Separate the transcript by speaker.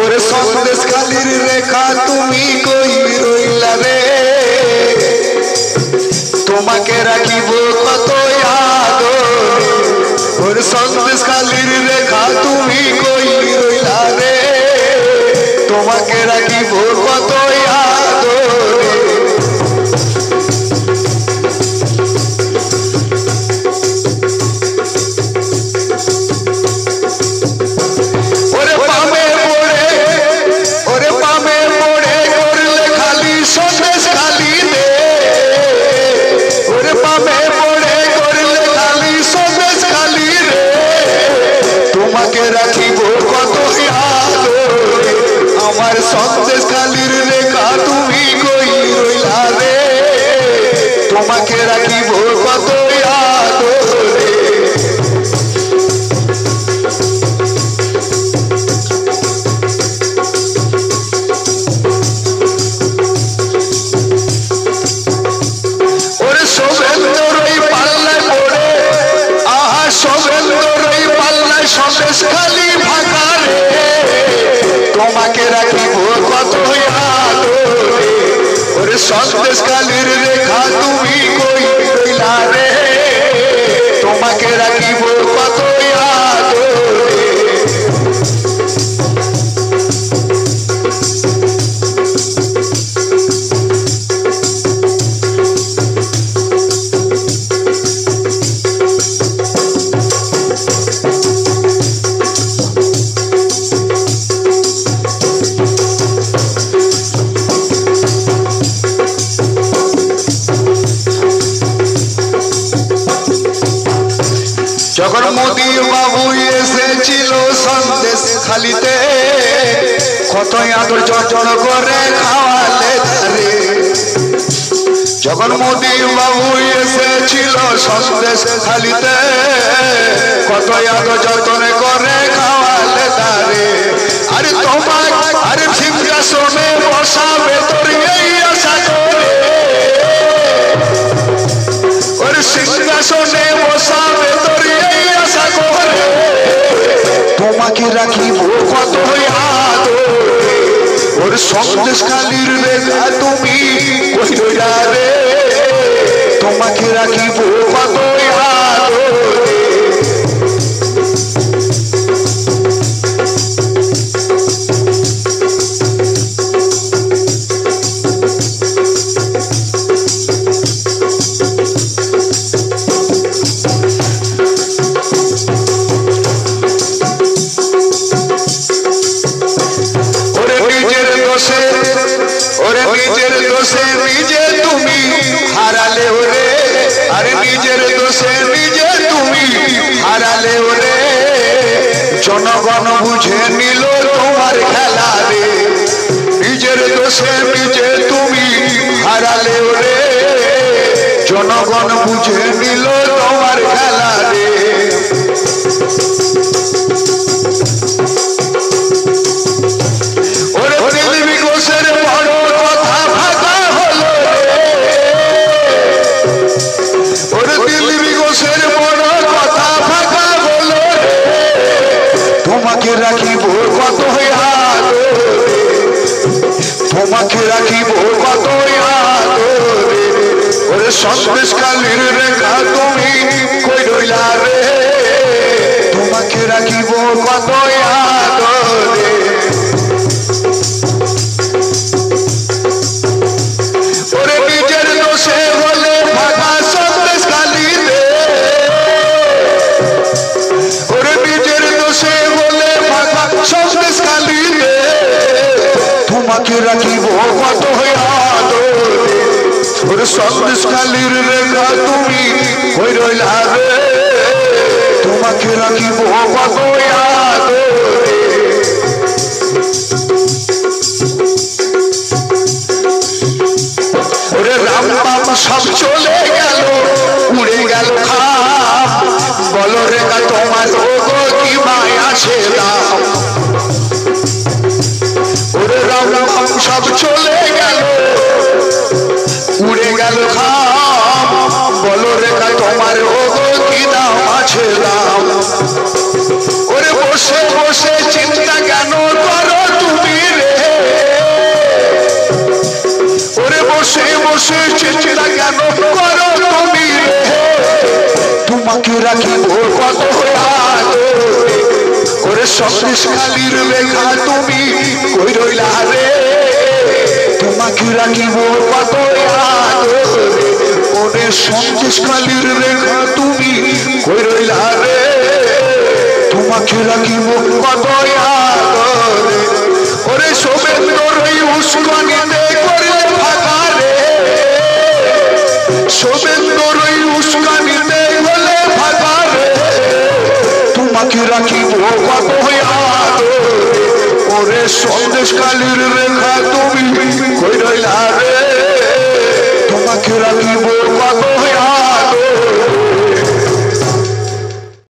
Speaker 1: ওরে সন্দেশ খালির রেখা তুমি কই রইলা রে, তোমাকে রাখিব কত আদরে। ওরে সন্দেশ খালির রেখা তুমি কই রইলা রে, তোমাকে রাখিব কত আদরে। রাখিব কত আদরে, আমার সন্দেশ খালির রেখা তুমি কই রইলা রে, তোমাকে রাখিব কত আদরে। ওরে শোভেন্দরই পাল্লায় পড়ে, আহা শোভেন্দরই পাল্লায় সন্দেশ খালি ফাঁকা রে, তোমাকে রাখিব কত আদরে। ওরে সন্দেশ খালির রেখা তুমি কই রইলা রে, তোমাকে রাখিব কত আদরে। যখন মোদি বাবু এসেছিল সন্দেশ খালিতে, কত আদর যত্ন করে খাওয়ালে ধারে। যখন মোদি বাবু এসেছিল সন্দেশ খালিতে, কত আদর যত্ন করে খাওয়ালে ধারে। আরে তোমার আরে সিংহাসনে বসাবে তোর এই আশা করে, ওর সিংহাসনে বসাবে তোর এই আশা করে, তোমাকে রাখিব কত আদরে। ওর সন্দেশ খালির রেখা তুমি কই রইলা রে, তোমাকে রাখিব কত আদরে। ওরে নিজের দোষে নিজে তুমি হারালে ওরে, আরে নিজের দোষে নিজে তুমি হারালে ওরে, জনগণ বুঝে নিল তোমার খেলা রে। নিজের দোষে নিজে তুমি হারালে ওরে, জনগণ বুঝে নিল তোমার খেলা রে। তোমাকে রাখিব কত আদরে, তোমাকে রাখিব কত আদরে। ওরে সন্দেশ খালির রেখা তুমি কই রইলা রে, তোমাকে রাখিব কত আদরে। ওরে নিজের দোষে বলে ভাগা সন্দেশ খালিতে, ওরে নিজের দোষে বলে ভাগা সন্দেশ খালিতে, তোমাকে রাখিব কত আদরে। ওরে সন্দেশ খালির রেখা তুমি কই রইলা রে, তোমাকে রাখিব কত আদরে। ওরে রাম বাম সব চলে গেল, উড়ে গেল খাপ, বলো রেখা তোমার ওগো কি মায়া আছে দাম। ওরে রাম বাম সব চলে গেল, উড়ে গেল খাপ, বলো রেখা তোমার ওগো কি দাম আছে দাম। ওরে বসে বসে চিন্তা কেন করো তুমি, রাখিব কত ওরে সন্দেশ কালীর রেখা তুমি কই রইলা রে তোমাকে রাখিব কত ওরে সন্দেশ কালীর রেখা তুমি কই রইলা রে তোমাকে রাখিব কত ওরে শুভেন্দুর ওই উস্কানিতে করলে ফাঁকা রে শুভেন্দুর ওই উস্কানিতে করলে ফাঁকা রে তোমাকে রাখিব কত ওরে সন্দেশ কালীর রেখা তুমি কই রইলা রে তোমাকে রাখিব কত